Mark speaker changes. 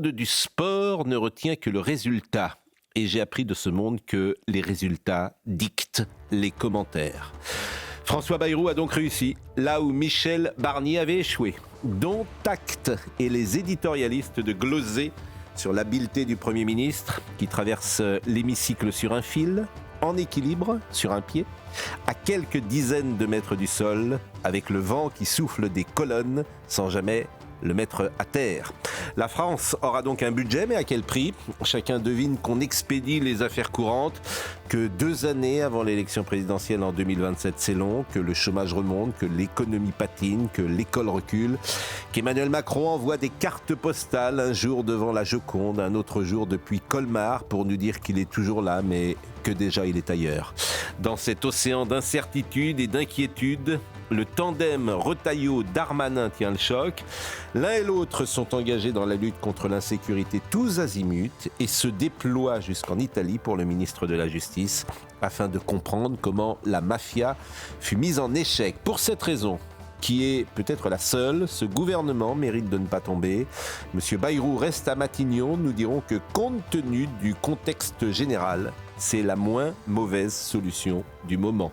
Speaker 1: monde du sport ne retient que le résultat. Et j'ai appris de ce monde que les résultats dictent les commentaires. François Bayrou a donc réussi, là où Michel Barnier avait échoué. Dont acte et les éditorialistes de gloser sur l'habileté du Premier ministre, qui traverse l'hémicycle sur un fil, en équilibre, sur un pied, à quelques dizaines de mètres du sol, avec le vent qui souffle des colonnes, sans jamais le mettre à terre. La France aura donc un budget, mais à quel prix ? Chacun devine qu'on expédie les affaires courantes, que 2 années avant l'élection présidentielle en 2027 c'est long, que le chômage remonte, que l'économie patine, que l'école recule, qu'Emmanuel Macron envoie des cartes postales, un jour devant la Joconde, un autre jour depuis Colmar, pour nous dire qu'il est toujours là, mais que déjà il est ailleurs. Dans cet océan d'incertitude et d'inquiétude, le tandem Retailleau-Darmanin tient le choc. L'un et l'autre sont engagés dans la lutte contre l'insécurité tous azimuts et se déploient jusqu'en Italie pour le ministre de la Justice afin de comprendre comment la mafia fut mise en échec. Pour cette raison, qui est peut-être la seule, ce gouvernement mérite de ne pas tomber. Monsieur Bayrou reste à Matignon. Nous dirons que compte tenu du contexte général, c'est la moins mauvaise solution du moment.